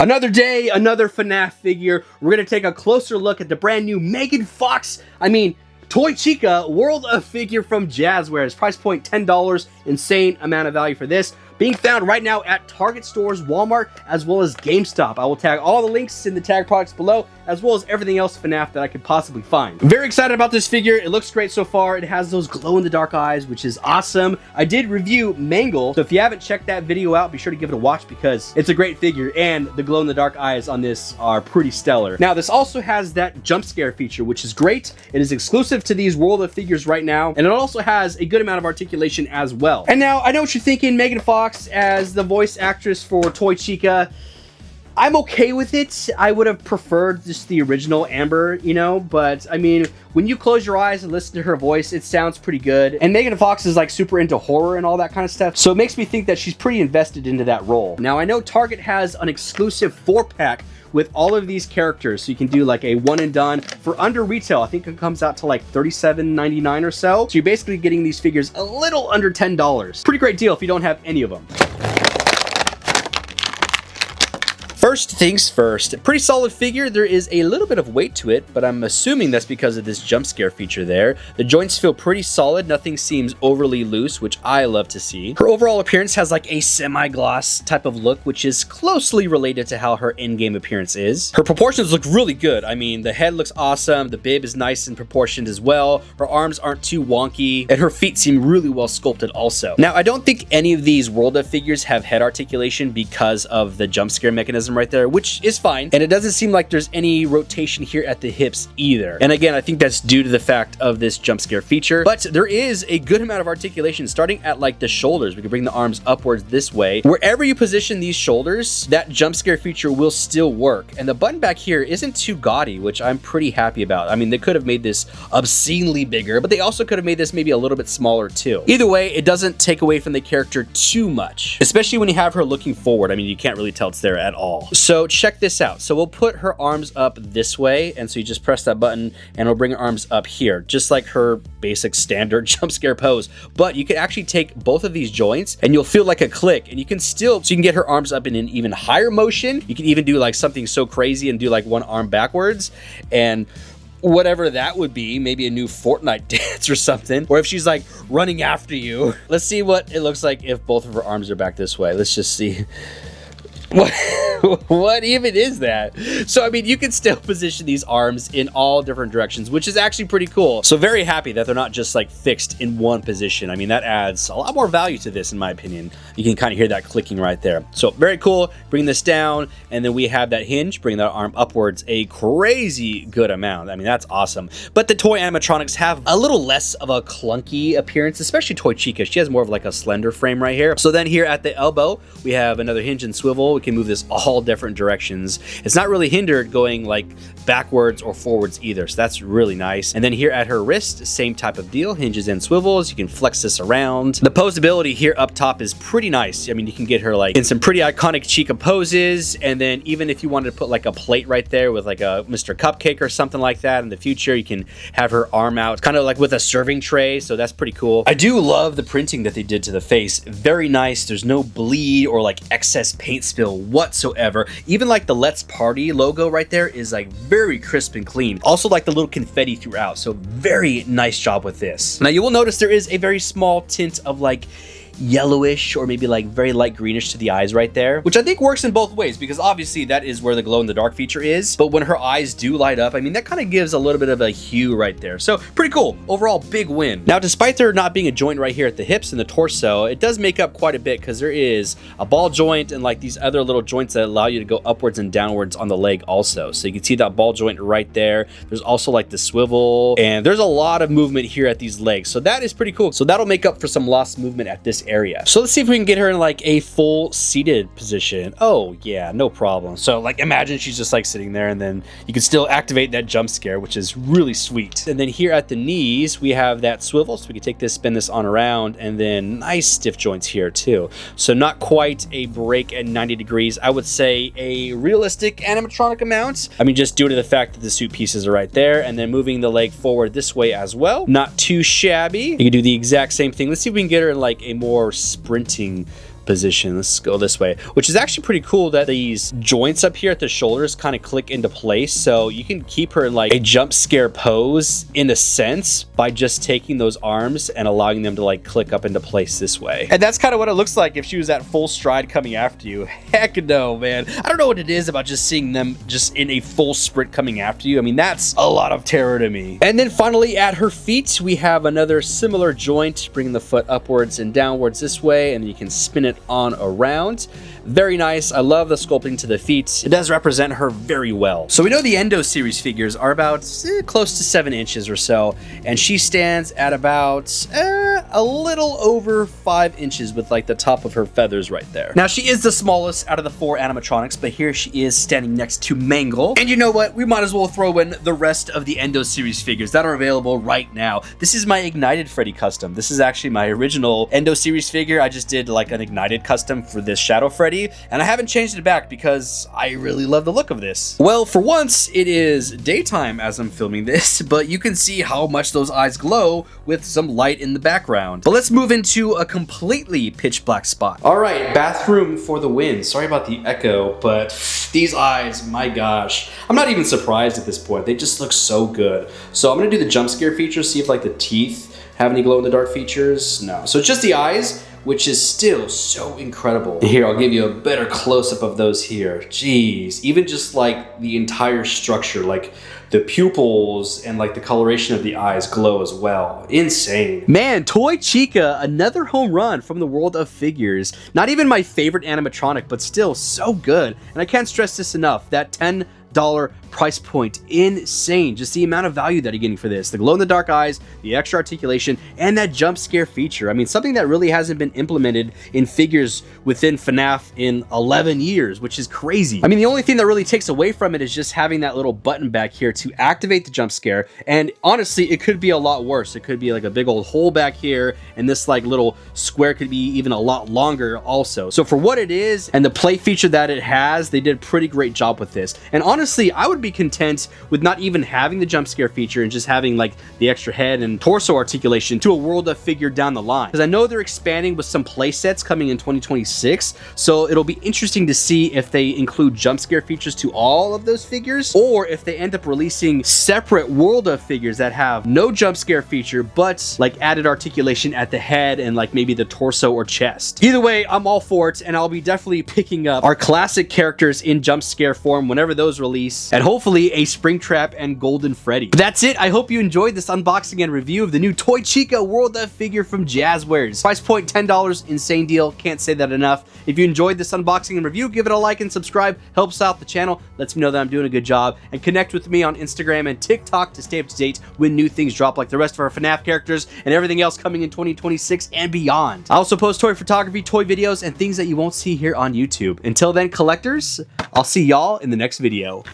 Another day, another FNAF figure. We're going to take a closer look at the brand new Toy Chica World of Figure from Jazwares. Price point $10, insane amount of value for this. Being found right now at Target stores, Walmart, as well as GameStop. I will tag all the links in the tag products below, as well as everything else FNAF that I could possibly find. Very excited about this figure. It looks great so far. It has those glow-in-the-dark eyes, which is awesome. I did review Mangle, so if you haven't checked that video out, be sure to give it a watch because it's a great figure, and the glow-in-the-dark eyes on this are pretty stellar. Now, this also has that jump scare feature, which is great. It is exclusive to these World of Figures right now, and it also has a good amount of articulation as well. And now, I know what you're thinking, Megan Fox as the voice actress for Toy Chica. I'm okay with it. I would have preferred just the original Amber, you know, but I mean, when you close your eyes and listen to her voice, it sounds pretty good. And Megan Fox is like super into horror and all that kind of stuff, so it makes me think that she's pretty invested into that role. Now, I know Target has an exclusive 4-pack with all of these characters, so you can do like a one and done for under retail. I think it comes out to like $37.99 or so. So you're basically getting these figures a little under $10. Pretty great deal if you don't have any of them. First things first, pretty solid figure. There is a little bit of weight to it, but I'm assuming that's because of this jump scare feature there. The joints feel pretty solid. Nothing seems overly loose, which I love to see. Her overall appearance has like a semi-gloss type of look, which is closely related to how her in-game appearance is. Her proportions look really good. I mean, the head looks awesome. The bib is nice and proportioned as well. Her arms aren't too wonky, and her feet seem really well sculpted also. Now, I don't think any of these World of Figures have head articulation because of the jump scare mechanism right there, which is fine. And it doesn't seem like there's any rotation here at the hips either. And again, I think that's due to the fact of this jump scare feature, but there is a good amount of articulation starting at like the shoulders. We can bring the arms upwards this way. Wherever you position these shoulders, that jump scare feature will still work. And the button back here isn't too gaudy, which I'm pretty happy about. I mean, they could have made this obscenely bigger, but they also could have made this maybe a little bit smaller too. Either way, it doesn't take away from the character too much, especially when you have her looking forward. I mean, you can't really tell it's there at all. So check this out. So we'll put her arms up this way, and so you just press that button and it'll bring her arms up here, just like her basic standard jump scare pose. But you can actually take both of these joints and you'll feel like a click, and you can get her arms up in an even higher motion. You can even do like something so crazy and do like one arm backwards, and whatever that would be, maybe a new Fortnite dance or something, or if she's like running after you. Let's see what it looks like if both of her arms are back this way. Let's just see. What even is that? So, I mean, you can still position these arms in all different directions, which is actually pretty cool. So very happy that they're not just like fixed in one position. I mean, that adds a lot more value to this, in my opinion. You can kind of hear that clicking right there. So very cool. Bring this down, and then we have that hinge. Bring that arm upwards a crazy good amount. I mean, that's awesome. But the toy animatronics have a little less of a clunky appearance, especially Toy Chica. She has more of like a slender frame right here. So then here at the elbow, we have another hinge and swivel. We can move this all different directions. It's not really hindered going like backwards or forwards either, so that's really nice. And then here at her wrist, same type of deal, hinges and swivels. You can flex this around. The posability here up top is pretty nice. I mean, you can get her like in some pretty iconic Chica poses, and then even if you wanted to put like a plate right there with like a Mr. Cupcake or something like that in the future, you can have her arm out kind of like with a serving tray, so that's pretty cool. I do love the printing that they did to the face. Very nice. There's no bleed or like excess paint spill whatsoever. Even like the Let's Party logo right there is like very crisp and clean. Also like the little confetti throughout, so very nice job with this. Now you will notice there is a very small tint of like yellowish or maybe like very light greenish to the eyes right there, which I think works in both ways, because obviously that is where the glow in the dark feature is, but when her eyes do light up, I mean, that kind of gives a little bit of a hue right there. So pretty cool. Overall, big win. Now, despite there not being a joint right here at the hips and the torso, it does make up quite a bit because there is a ball joint and like these other little joints that allow you to go upwards and downwards on the leg also. So you can see that ball joint right there. There's also like the swivel, and there's a lot of movement here at these legs. So that is pretty cool. So that'll make up for some lost movement at this area. So let's see if we can get her in like a full seated position. Oh yeah, no problem. So like imagine she's just like sitting there, and then you can still activate that jump scare, which is really sweet. And then here at the knees, we have that swivel, so we can take this, spin this on around, and then nice stiff joints here too. So not quite a break at 90 degrees. I would say a realistic animatronic amount. I mean, just due to the fact that the suit pieces are right there, and then moving the leg forward this way as well. Not too shabby. You can do the exact same thing. Let's see if we can get her in like a more sprinting position. Let's go this way, which is actually pretty cool that these joints up here at the shoulders kind of click into place. So you can keep her in like a jump scare pose in a sense by just taking those arms and allowing them to like click up into place this way. And that's kind of what it looks like if she was at full stride coming after you. Heck no, man. I don't know what it is about just seeing them just in a full sprint coming after you. I mean, that's a lot of terror to me. And then finally at her feet, we have another similar joint, bringing the foot upwards and downwards this way, and you can spin it on around. Very nice. I love the sculpting to the feet. It does represent her very well. So we know the Endo series figures are about close to 7 inches or so, and she stands at about a little over 5 inches with like the top of her feathers right there. Now she is the smallest out of the 4 animatronics, but here she is standing next to Mangle. And you know what? We might as well throw in the rest of the Endo series figures that are available right now. This is my Ignited Freddy custom. This is actually my original Endo series figure. I just did like an Ignited custom for this Shadow Freddy, and I haven't changed it back because I really love the look of this. Well, for once, it is daytime as I'm filming this, but you can see how much those eyes glow with some light in the background. But let's move into a completely pitch black spot. All right, bathroom for the win. Sorry about the echo, but these eyes, my gosh. I'm not even surprised at this point. They just look so good. So I'm gonna do the jump scare feature, see if like the teeth have any glow in the dark features. No, so it's just the eyes, which is still so incredible. Here, I'll give you a better close-up of those here. Jeez, even just like the entire structure, like the pupils and like the coloration of the eyes glow as well. Insane. Man, Toy Chica, another home run from the world of figures. Not even my favorite animatronic, but still so good. And I can't stress this enough, that $10 price point, insane. Just the amount of value that you're getting for this, the glow in the dark eyes, the extra articulation, and that jump scare feature. I mean, something that really hasn't been implemented in figures within FNAF in 11 years, which is crazy. I mean, the only thing that really takes away from it is just having that little button back here to activate the jump scare. And honestly, it could be a lot worse. It could be like a big old hole back here, and this like little square could be even a lot longer also. So for what it is and the play feature that it has, they did a pretty great job with this. And honestly, I would be content with not even having the jump scare feature and just having like the extra head and torso articulation to a world of figure down the line, because I know they're expanding with some play sets coming in 2026, so it'll be interesting to see if they include jump scare features to all of those figures, or if they end up releasing separate world of figures that have no jump scare feature but like added articulation at the head and like maybe the torso or chest. Either way, I'm all for it, and I'll be definitely picking up our classic characters in jump scare form whenever those release, and hopefully a Springtrap and Golden Freddy. But that's it. I hope you enjoyed this unboxing and review of the new Toy Chica World of Figure from Jazwares. Price point $10, insane deal. Can't say that enough. If you enjoyed this unboxing and review, give it a like and subscribe. Helps out the channel. Lets me know that I'm doing a good job. And connect with me on Instagram and TikTok to stay up to date when new things drop, like the rest of our FNAF characters and everything else coming in 2026 and beyond. I also post toy photography, toy videos, and things that you won't see here on YouTube. Until then, collectors, I'll see y'all in the next video.